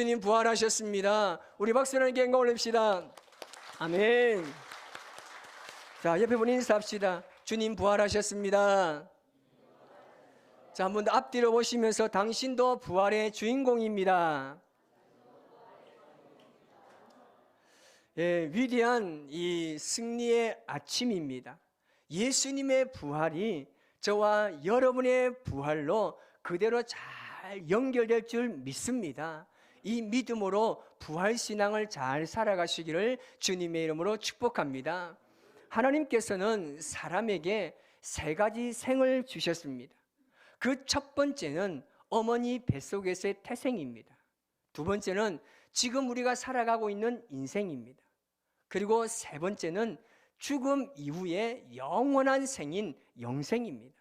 주님 부활하셨습니다. 우리 박수로 함께 영광 올립시다. 아멘. 자, 옆에 분 인사합시다. 주님 부활하셨습니다. 자, 한 번 더 앞뒤로 보시면서 당신도 부활의 주인공입니다. 예, 위대한 이 승리의 아침입니다. 예수님의 부활이 저와 여러분의 부활로 그대로 잘 연결될 줄 믿습니다. 이 믿음으로 부활신앙을 잘 살아가시기를 주님의 이름으로 축복합니다. 하나님께서는 사람에게 세 가지 생을 주셨습니다. 그 첫 번째는 어머니 뱃속에서의 태생입니다. 두 번째는 지금 우리가 살아가고 있는 인생입니다. 그리고 세 번째는 죽음 이후의 영원한 생인 영생입니다.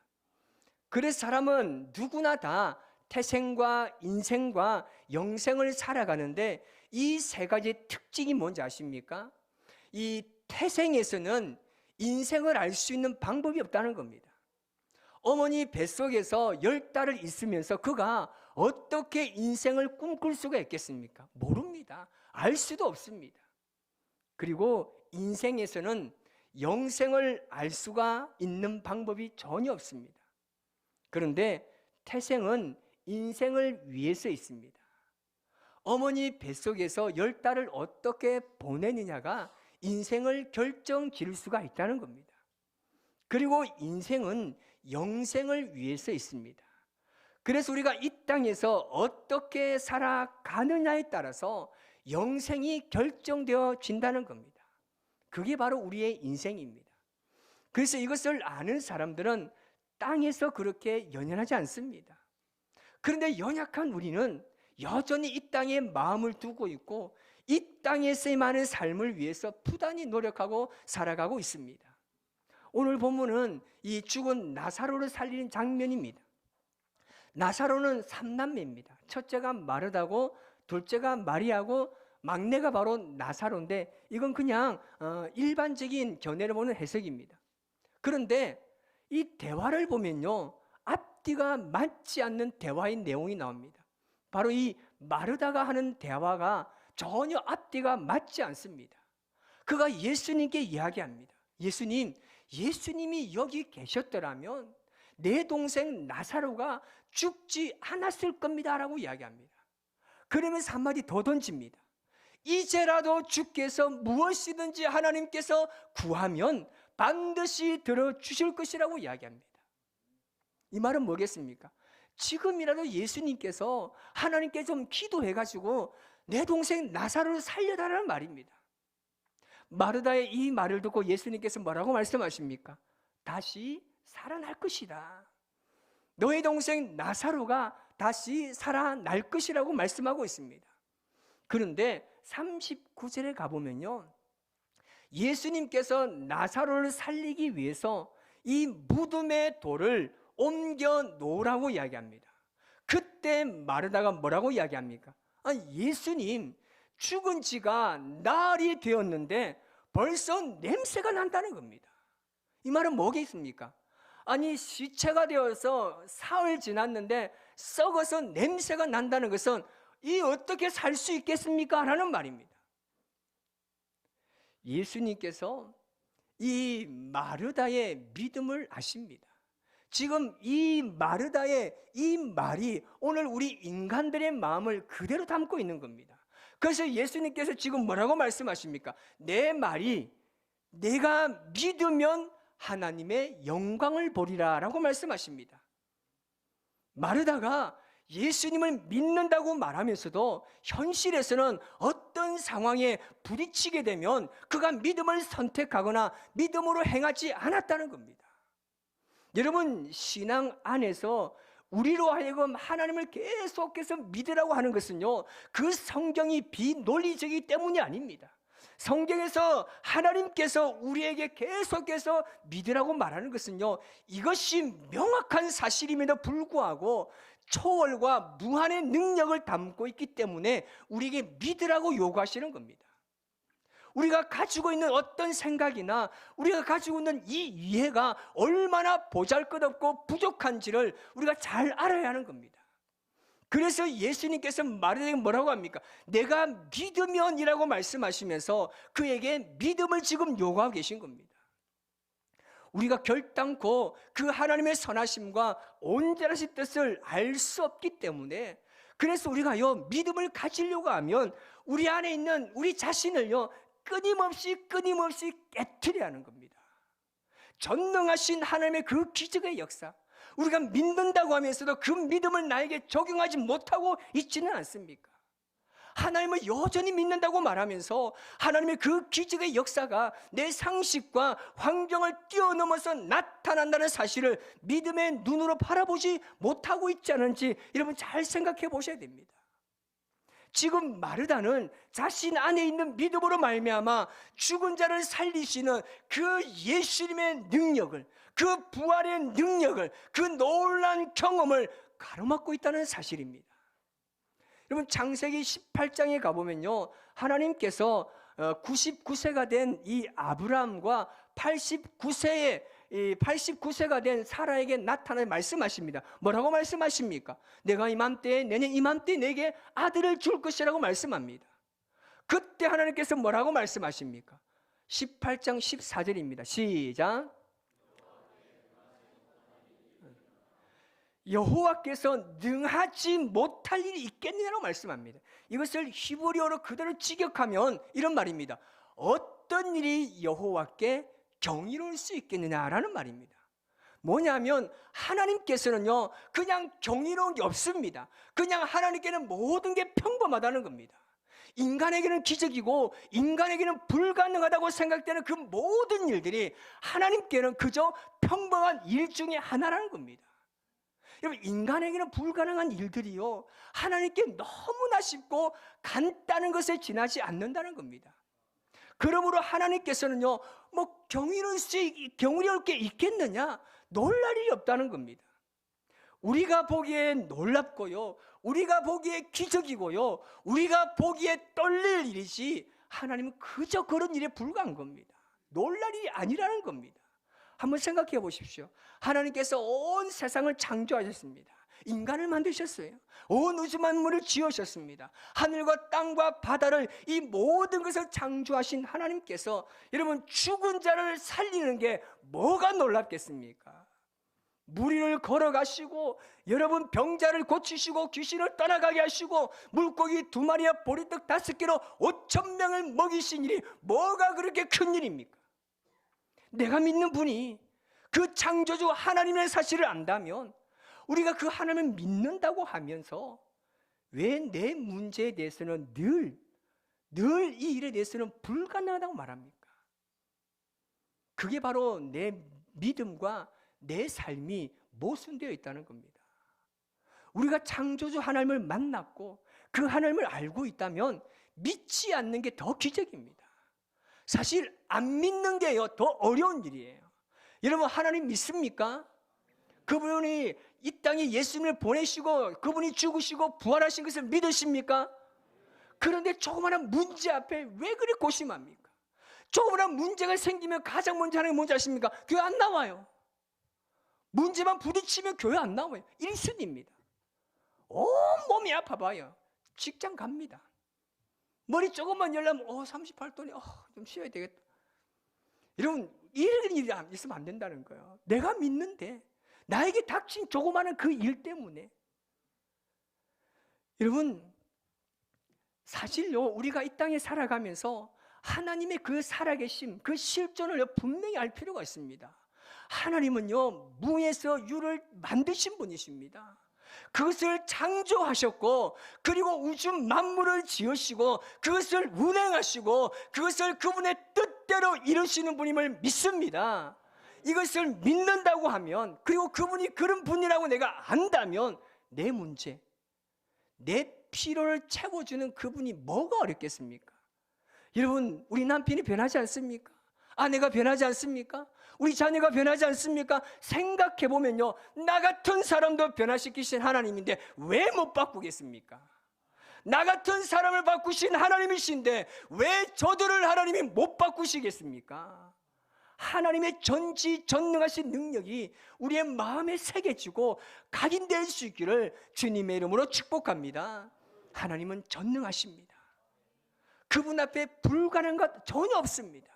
그래서 사람은 누구나 다 태생과 인생과 영생을 살아가는데 이 세 가지 특징이 뭔지 아십니까? 이 태생에서는 인생을 알 수 있는 방법이 없다는 겁니다. 어머니 뱃속에서 10달을 있으면서 그가 어떻게 인생을 꿈꿀 수가 있겠습니까? 모릅니다. 알 수도 없습니다. 그리고 인생에서는 영생을 알 수가 있는 방법이 전혀 없습니다. 그런데 태생은 인생을 위해서 있습니다. 어머니 뱃속에서 10달을 어떻게 보내느냐가 인생을 결정 지을 수가 있다는 겁니다. 그리고 인생은 영생을 위해서 있습니다. 그래서 우리가 이 땅에서 어떻게 살아가느냐에 따라서 영생이 결정되어진다는 겁니다. 그게 바로 우리의 인생입니다. 그래서 이것을 아는 사람들은 땅에서 그렇게 연연하지 않습니다. 그런데 연약한 우리는 여전히 이 땅에 마음을 두고 있고 이 땅에서만의 삶을 위해서 부단히 노력하고 살아가고 있습니다. 오늘 본문은 이 죽은 나사로를 살리는 장면입니다. 나사로는 3남매입니다. 첫째가 마르다고, 둘째가 마리아고, 막내가 바로 나사로인데 이건 그냥 일반적인 견해를 보는 해석입니다. 그런데 이 대화를 보면요, 앞뒤가 맞지 않는 대화의 내용이 나옵니다. 바로 이 마르다가 하는 대화가 전혀 앞뒤가 맞지 않습니다. 그가 예수님께 이야기합니다. 예수님이 여기 계셨더라면 내 동생 나사로가 죽지 않았을 겁니다 라고 이야기합니다. 그러면서 한마디 더 던집니다. 이제라도 주께서 무엇이든지 하나님께서 구하면 반드시 들어주실 것이라고 이야기합니다. 이 말은 뭐겠습니까? 지금이라도 예수님께서 하나님께 좀 기도해가지고 내 동생 나사로를 살려달라는 말입니다. 마르다의 이 말을 듣고 예수님께서 뭐라고 말씀하십니까? 다시 살아날 것이다. 너의 동생 나사로가 다시 살아날 것이라고 말씀하고 있습니다. 그런데 39절에 가보면요, 예수님께서 나사로를 살리기 위해서 이 무덤의 돌을 옮겨 놓으라고 이야기합니다. 그때 마르다가 뭐라고 이야기합니까? 예수님, 죽은 지가 날이 되었는데 벌써 냄새가 난다는 겁니다. 이 말은 뭐겠습니까? 아니, 시체가 되어서 사흘 지났는데 썩어서 냄새가 난다는 것은 이 어떻게 살 수 있겠습니까? 라는 말입니다. 예수님께서 이 마르다의 믿음을 아십니다. 지금 이 마르다의 이 말이 오늘 우리 인간들의 마음을 그대로 담고 있는 겁니다. 그래서 예수님께서 지금 뭐라고 말씀하십니까? 내 말이 내가 믿으면 하나님의 영광을 보리라 라고 말씀하십니다. 마르다가 예수님을 믿는다고 말하면서도 현실에서는 어떤 상황에 부딪히게 되면 그가 믿음을 선택하거나 믿음으로 행하지 않았다는 겁니다. 여러분, 신앙 안에서 우리로 하여금 하나님을 계속해서 믿으라고 하는 것은요, 그 성경이 비논리적이기 때문이 아닙니다. 성경에서 하나님께서 우리에게 계속해서 믿으라고 말하는 것은요, 이것이 명확한 사실임에도 불구하고 초월과 무한의 능력을 담고 있기 때문에 우리에게 믿으라고 요구하시는 겁니다. 우리가 가지고 있는 어떤 생각이나 우리가 가지고 있는 이 이해가 얼마나 보잘것없고 부족한지를 우리가 잘 알아야 하는 겁니다. 그래서 예수님께서 마르다에게 뭐라고 합니까? 내가 믿으면이라고 말씀하시면서 그에게 믿음을 지금 요구하고 계신 겁니다. 우리가 결단코 그 하나님의 선하심과 온전하신 뜻을 알 수 없기 때문에, 그래서 우리가요 믿음을 가지려고 하면 우리 안에 있는 우리 자신을요 끊임없이 깨트려야 하는 겁니다. 전능하신 하나님의 그 기적의 역사, 우리가 믿는다고 하면서도 그 믿음을 나에게 적용하지 못하고 있지는 않습니까? 하나님을 여전히 믿는다고 말하면서 하나님의 그 기적의 역사가 내 상식과 환경을 뛰어넘어서 나타난다는 사실을 믿음의 눈으로 바라보지 못하고 있지 않은지 여러분 잘 생각해 보셔야 됩니다. 지금 마르다는 자신 안에 있는 믿음으로 말미암아 죽은 자를 살리시는 그 예수님의 능력을, 그 부활의 능력을, 그 놀라운 경험을 가로막고 있다는 사실입니다. 여러분 창세기 18장에 가보면요 하나님께서 99세가 된 이 아브라함과 89세가 된 사라에게 나타나 말씀하십니다. 뭐라고 말씀하십니까? 내가 이맘때에, 내년 이맘때에 내게 아들을 줄 것이라고 말씀합니다. 그때 하나님께서 뭐라고 말씀하십니까? 18장 14절입니다 시작. 여호와께서 능하지 못할 일이 있겠느냐고 말씀합니다. 이것을 히브리어로 그대로 직역하면 이런 말입니다. 어떤 일이 여호와께 경이로울 수 있겠느냐라는 말입니다. 뭐냐면 하나님께서는요 그냥 경이로운 게 없습니다. 그냥 하나님께는 모든 게 평범하다는 겁니다. 인간에게는 기적이고 인간에게는 불가능하다고 생각되는 그 모든 일들이 하나님께는 그저 평범한 일 중에 하나라는 겁니다. 여러분 인간에게는 불가능한 일들이요 하나님께 너무나 쉽고 간단한 것에 지나지 않는다는 겁니다. 그러므로 하나님께서는요 뭐 경이로울 게 있겠느냐, 놀랄 일이 없다는 겁니다. 우리가 보기에 놀랍고요 우리가 보기에 기적이고요 우리가 보기에 떨릴 일이지 하나님은 그저 그런 일에 불과한 겁니다. 놀랄 일이 아니라는 겁니다. 한번 생각해 보십시오. 하나님께서 온 세상을 창조하셨습니다. 인간을 만드셨어요. 온 우주 만물을 지으셨습니다. 하늘과 땅과 바다를, 이 모든 것을 창조하신 하나님께서 여러분 죽은 자를 살리는 게 뭐가 놀랍겠습니까? 무리를 걸어가시고 여러분 병자를 고치시고 귀신을 떠나가게 하시고 물고기 2마리와 보리떡 5개로 5,000명을 먹이신 일이 뭐가 그렇게 큰 일입니까? 내가 믿는 분이 그 창조주 하나님의 사실을 안다면 우리가 그 하나님을 믿는다고 하면서 왜 내 문제에 대해서는 늘 이 일에 대해서는 불가능하다고 말합니까? 그게 바로 내 믿음과 내 삶이 모순되어 있다는 겁니다. 우리가 창조주 하나님을 만났고 그 하나님을 알고 있다면 믿지 않는 게 더 기적입니다. 사실 안 믿는 게요 더 어려운 일이에요. 여러분 하나님 믿습니까? 그분이 이 땅에 예수님을 보내시고 그분이 죽으시고 부활하신 것을 믿으십니까? 그런데 조그마한 문제 앞에 왜 그리 고심합니까? 조그마한 문제가 생기면 가장 먼저 하는 게 뭔지 아십니까? 교회 안 나와요. 문제만 부딪히면 교회 안 나와요. 1순위입니다. 온 몸이 아파봐요. 직장 갑니다. 머리 조금만 열려면 38도니 좀 쉬어야 되겠다. 여러분 이런 일이 있으면 안 된다는 거예요. 내가 믿는데 나에게 닥친 조그마한 그 일 때문에. 여러분 사실요 우리가 이 땅에 살아가면서 하나님의 그 살아계심, 그 실존을 분명히 알 필요가 있습니다. 하나님은요 무에서 유를 만드신 분이십니다. 그것을 창조하셨고 그리고 우주 만물을 지으시고 그것을 운행하시고 그것을 그분의 뜻대로 이루시는 분임을 믿습니다. 이것을 믿는다고 하면, 그리고 그분이 그런 분이라고 내가 안다면 내 문제, 내 필요를 채워주는 그분이 뭐가 어렵겠습니까? 여러분 우리 남편이 변하지 않습니까? 아내가 변하지 않습니까? 우리 자녀가 변하지 않습니까? 생각해보면요 나 같은 사람도 변화시키신 하나님인데 왜 못 바꾸겠습니까? 나 같은 사람을 바꾸신 하나님이신데 왜 저들을 하나님이 못 바꾸시겠습니까? 하나님의 전지전능하신 능력이 우리의 마음에 새겨지고 각인될 수 있기를 주님의 이름으로 축복합니다. 하나님은 전능하십니다. 그분 앞에 불가능한 것 전혀 없습니다.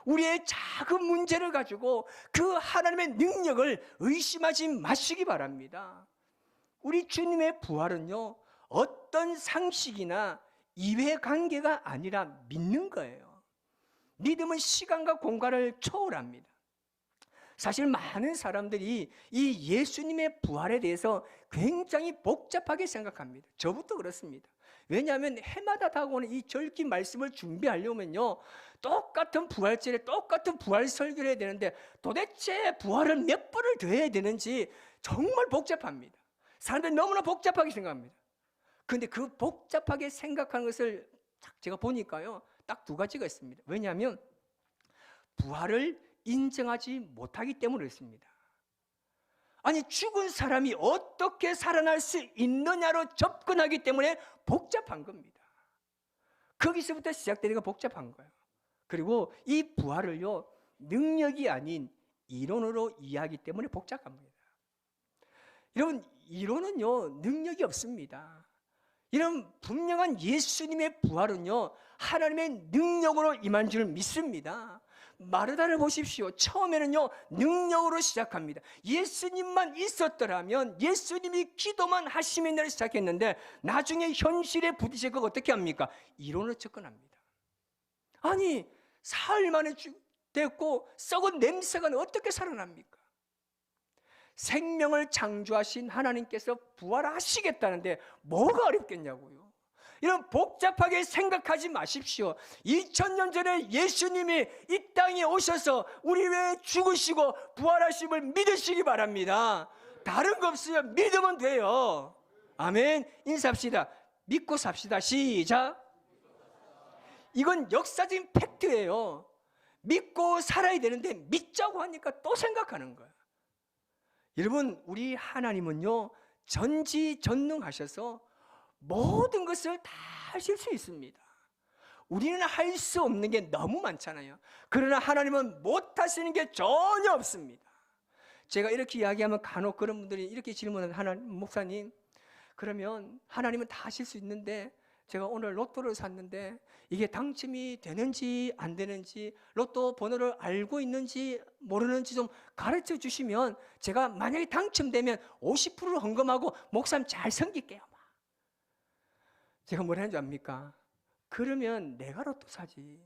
우리의 작은 문제를 가지고 그 하나님의 능력을 의심하지 마시기 바랍니다. 우리 주님의 부활은요, 어떤 상식이나 이해관계가 아니라 믿는 거예요. 믿음은 시간과 공간을 초월합니다. 사실 많은 사람들이 이 예수님의 부활에 대해서 굉장히 복잡하게 생각합니다. 저부터 그렇습니다. 왜냐하면 해마다 다가오는 이 절기 말씀을 준비하려면요, 똑같은 부활절에 똑같은 부활 설교를 해야 되는데 도대체 부활을 몇 번을 더 해야 되는지 정말 복잡합니다. 사람들이 너무나 복잡하게 생각합니다. 그런데 그 복잡하게 생각하는 것을 제가 보니까요, 딱 두 가지가 있습니다. 왜냐하면 부활을 인정하지 못하기 때문에 그렇습니다. 아니, 죽은 사람이 어떻게 살아날 수 있느냐로 접근하기 때문에 복잡한 겁니다. 거기서부터 시작되니까 복잡한 거예요. 그리고 이 부활을요, 능력이 아닌 이론으로 이해하기 때문에 복잡합니다. 여러분, 이론은요, 능력이 없습니다. 이런 분명한 예수님의 부활은요, 하나님의 능력으로 임한 줄 믿습니다. 마르다를 보십시오. 처음에는요, 능력으로 시작합니다. 예수님만 있었더라면, 예수님이 기도만 하시면 내려 시작했는데 나중에 현실에 부딪히고 어떻게 합니까? 이론으로 접근합니다. 아니, 사흘 만에 됐고 썩은 냄새가 어떻게 살아납니까? 생명을 창조하신 하나님께서 부활하시겠다는데 뭐가 어렵겠냐고요. 이런 복잡하게 생각하지 마십시오. 2000년 전에 예수님이 이 땅에 오셔서 우리 외에 죽으시고 부활하심을 믿으시기 바랍니다. 다른 거 없어요. 믿으면 돼요. 아멘. 인사합시다. 믿고 삽시다. 시작. 이건 역사적인 팩트예요. 믿고 살아야 되는데 믿자고 하니까 또 생각하는 거예요. 여러분, 우리 하나님은요, 전지전능하셔서 모든 것을 다 하실 수 있습니다. 우리는 할 수 없는 게 너무 많잖아요. 그러나 하나님은 못 하시는 게 전혀 없습니다. 제가 이렇게 이야기하면 간혹 그런 분들이 이렇게 질문하는, 하나님, 목사님, 그러면 하나님은 다 하실 수 있는데 제가 오늘 로또를 샀는데 이게 당첨이 되는지 안 되는지, 로또 번호를 알고 있는지 모르는지 좀 가르쳐 주시면 제가 만약에 당첨되면 50%를 헌금하고 목사님 잘 섬길게요. 제가 뭘 하는 줄 압니까? 그러면 내가 로또 사지.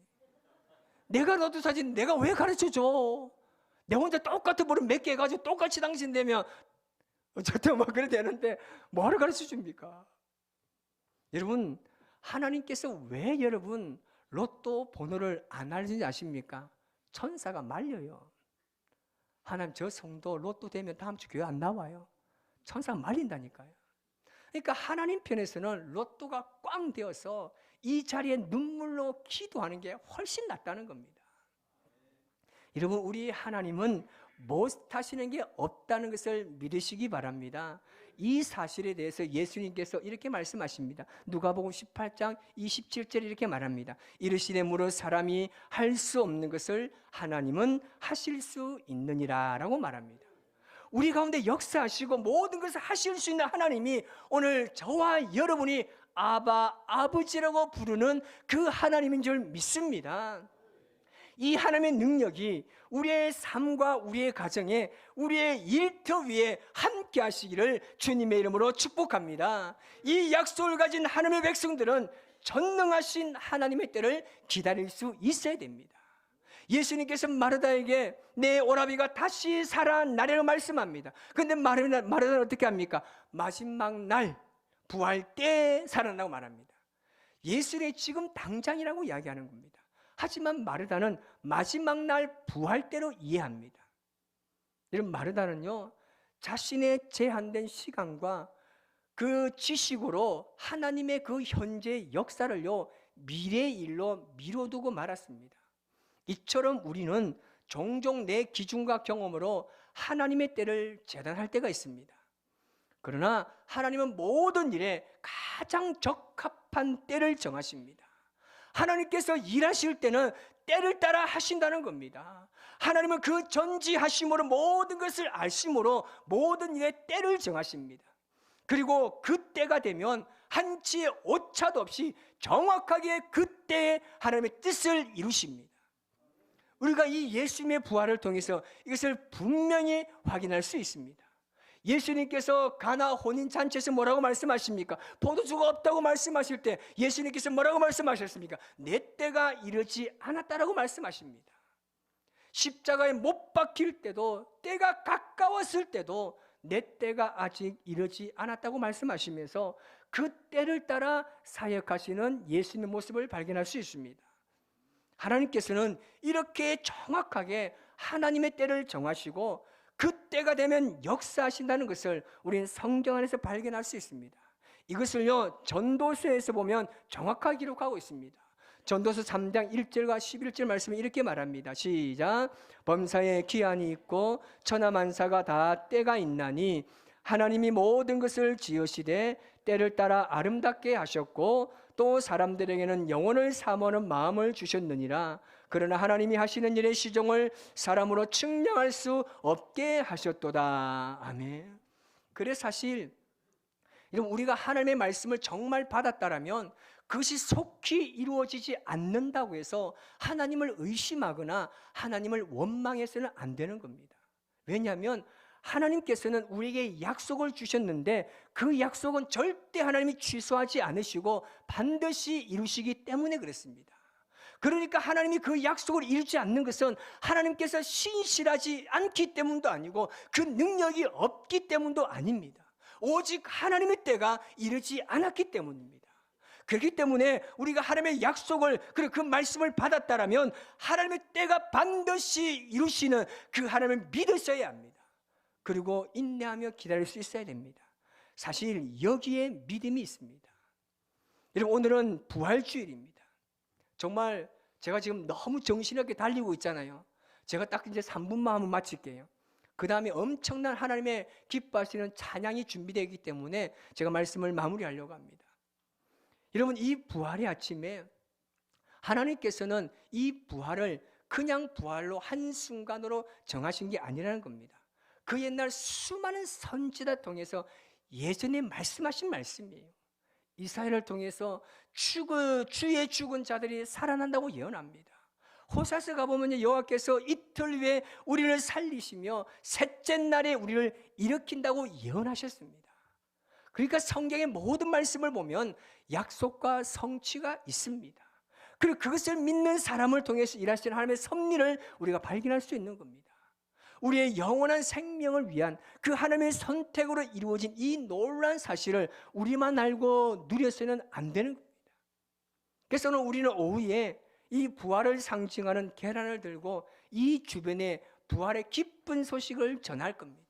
내가 로또 사지. 내가 왜 가르쳐 줘? 내 혼자 똑같은 번호 몇 개 해가지고 똑같이 당첨되면 어쨌든 뭐 그래 되는데 뭐하러 가르쳐 줍니까? 여러분, 하나님께서 왜 여러분 로또 번호를 안 알려주는지 아십니까? 천사가 말려요. 하나님, 저 성도 로또 되면 다음 주 교회 안 나와요. 천사가 말린다니까요. 그러니까 하나님 편에서는 로또가 꽝 되어서 이 자리에 눈물로 기도하는 게 훨씬 낫다는 겁니다. 여러분, 우리 하나님은 못하시는 게 없다는 것을 믿으시기 바랍니다. 이 사실에 대해서 예수님께서 이렇게 말씀하십니다. 누가복음 18장 27절에 이렇게 말합니다. 이르시되 무릇 사람이 할 수 없는 것을 하나님은 하실 수 있느니라 라고 말합니다. 우리 가운데 역사하시고 모든 것을 하실 수 있는 하나님이 오늘 저와 여러분이 아바, 아버지라고 부르는 그 하나님인 줄 믿습니다. 이 하나님의 능력이 우리의 삶과 우리의 가정에, 우리의 일터 위에 함께 하시기를 주님의 이름으로 축복합니다. 이 약속을 가진 하나님의 백성들은 전능하신 하나님의 때를 기다릴 수 있어야 됩니다. 예수님께서 마르다에게 내 오라비가 다시 살아나리라고 말씀합니다. 그런데 마르다는 어떻게 합니까? 마지막 날 부활 때 살아나고 말합니다. 예수님이 지금 당장이라고 이야기하는 겁니다. 하지만 마르다는 마지막 날 부활 때로 이해합니다. 여러분, 마르다는요, 자신의 제한된 시간과 그 지식으로 하나님의 그 현재 역사를요, 미래의 일로 미뤄두고 말았습니다. 이처럼 우리는 종종 내 기준과 경험으로 하나님의 때를 재단할 때가 있습니다. 그러나 하나님은 모든 일에 가장 적합한 때를 정하십니다. 하나님께서 일하실 때는 때를 따라 하신다는 겁니다. 하나님은 그 전지하심으로 모든 것을 아심으로 모든 일에 때를 정하십니다. 그리고 그 때가 되면 한치의 오차도 없이 정확하게 그때에 하나님의 뜻을 이루십니다. 우리가 이 예수님의 부활을 통해서 이것을 분명히 확인할 수 있습니다. 예수님께서 가나 혼인잔치에서 뭐라고 말씀하십니까? 포도주가 없다고 말씀하실 때 예수님께서 뭐라고 말씀하셨습니까? 내 때가 이르지 않았다라고 말씀하십니다. 십자가에 못 박힐 때도, 때가 가까웠을 때도 내 때가 아직 이르지 않았다고 말씀하시면서 그 때를 따라 사역하시는 예수님의 모습을 발견할 수 있습니다. 하나님께서는 이렇게 정확하게 하나님의 때를 정하시고 그 때가 되면 역사하신다는 것을 우리는 성경 안에서 발견할 수 있습니다. 이것을요, 전도서에서 보면 정확하게 기록하고 있습니다. 전도서 3장 1절과 11절 말씀은 이렇게 말합니다. 시작. 범사에 기한이 있고 천하만사가 다 때가 있나니 하나님이 모든 것을 지으시되 때를 따라 아름답게 하셨고 또 사람들에게는 영혼을 사모하는 마음을 주셨느니라. 그러나 하나님이 하시는 일의 시종을 사람으로 측량할 수 없게 하셨도다. 아멘. 그래 사실 우리가 하나님의 말씀을 정말 받았다라면 그것이 속히 이루어지지 않는다고 해서 하나님을 의심하거나 하나님을 원망해서는 안 되는 겁니다. 왜냐하면 하나님께서는 우리에게 약속을 주셨는데 그 약속은 절대 하나님이 취소하지 않으시고 반드시 이루시기 때문에 그렇습니다. 그러니까 하나님이 그 약속을 이루지 않는 것은 하나님께서 신실하지 않기 때문도 아니고 그 능력이 없기 때문도 아닙니다. 오직 하나님의 때가 이르지 않았기 때문입니다. 그렇기 때문에 우리가 하나님의 약속을, 그리고 그 말씀을 받았다라면 하나님의 때가 반드시 이루시는 그 하나님을 믿으셔야 합니다. 그리고 인내하며 기다릴 수 있어야 됩니다. 사실 여기에 믿음이 있습니다. 여러분, 오늘은 부활주일입니다. 정말 제가 지금 너무 정신없게 달리고 있잖아요. 제가 딱 이제 3분만 하면 마칠게요. 그 다음에 엄청난 하나님의 기뻐하시는 찬양이 준비되어 있기 때문에 제가 말씀을 마무리하려고 합니다. 여러분, 이 부활의 아침에 하나님께서는 이 부활을 그냥 부활로 한순간으로 정하신 게 아니라는 겁니다. 그 옛날 수많은 선지자 통해서 예전에 말씀하신 말씀이에요. 이사야를 통해서 주의 죽은 자들이 살아난다고 예언합니다. 호사서 가보면 여호와께서 이틀 후에 우리를 살리시며 셋째 날에 우리를 일으킨다고 예언하셨습니다. 그러니까 성경의 모든 말씀을 보면 약속과 성취가 있습니다. 그리고 그것을 믿는 사람을 통해서 일하시는 하나님의 섭리를 우리가 발견할 수 있는 겁니다. 우리의 영원한 생명을 위한 그 하나님의 선택으로 이루어진 이 놀라운 사실을 우리만 알고 누려서는 안 되는 겁니다. 그래서 오늘 우리는 오후에 이 부활을 상징하는 계란을 들고 이 주변에 부활의 기쁜 소식을 전할 겁니다.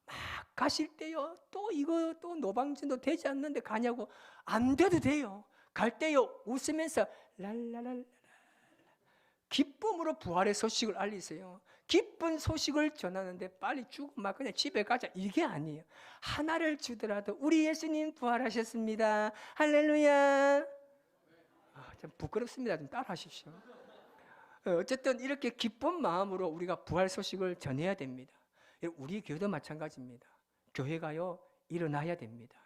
막 가실 때요, 또 이거 또 노방전도 되지 않는데 가냐고. 안 돼도 돼요. 갈 때요, 웃으면서 랄랄랄라 기쁨으로 부활의 소식을 알리세요. 기쁜 소식을 전하는데 빨리 죽고 막 그냥 집에 가자, 이게 아니에요. 하나를 주더라도 우리 예수님 부활하셨습니다, 할렐루야. 좀 부끄럽습니다. 좀 따라하십시오. 어쨌든 이렇게 기쁜 마음으로 우리가 부활 소식을 전해야 됩니다. 우리 교회도 마찬가지입니다. 교회가요, 일어나야 됩니다.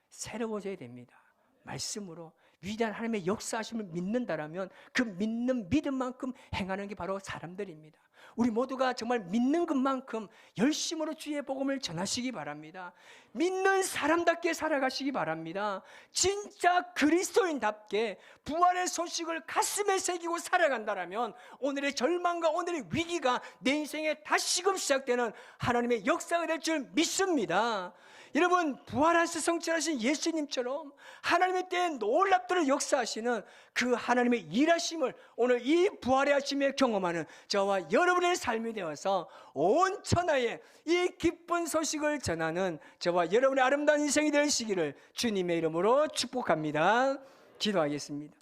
새로워져야 됩니다. 말씀으로 위대한 하나님의 역사하심을 믿는다라면 그 믿는 믿음만큼 행하는 게 바로 사람들입니다. 우리 모두가 정말 믿는 것만큼 열심으로 주의 복음을 전하시기 바랍니다. 믿는 사람답게 살아가시기 바랍니다. 진짜 그리스도인답게 부활의 소식을 가슴에 새기고 살아간다라면 오늘의 절망과 오늘의 위기가 내 인생에 다시금 시작되는 하나님의 역사가 될 줄 믿습니다. 여러분, 부활하셔서 성취하신 예수님처럼 하나님의 때에 놀랍도록 역사하시는 그 하나님의 일하심을 오늘 이 부활의 아침에 경험하는 저와 여러분의 삶이 되어서 온 천하에 이 기쁜 소식을 전하는 저와 여러분의 아름다운 인생이 되시기를 주님의 이름으로 축복합니다. 기도하겠습니다.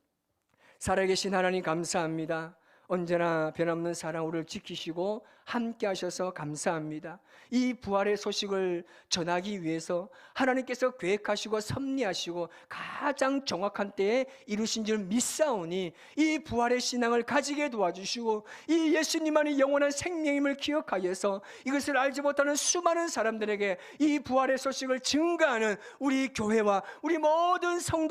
살아계신 하나님 감사합니다. 언제나 변함없는 사랑 우리를 지키시고 함께 하셔서 감사합니다. 이 부활의 소식을 전하기 위해서 하나님께서 계획하시고 섭리하시고 가장 정확한 때에 이루신 줄 믿사오니 이 부활의 신앙을 가지게 도와주시고 이 예수님만이 영원한 생명임을 기억하여서 이것을 알지 못하는 수많은 사람들에게 이 부활의 소식을 증가하는 우리 교회와 우리 모든 성도들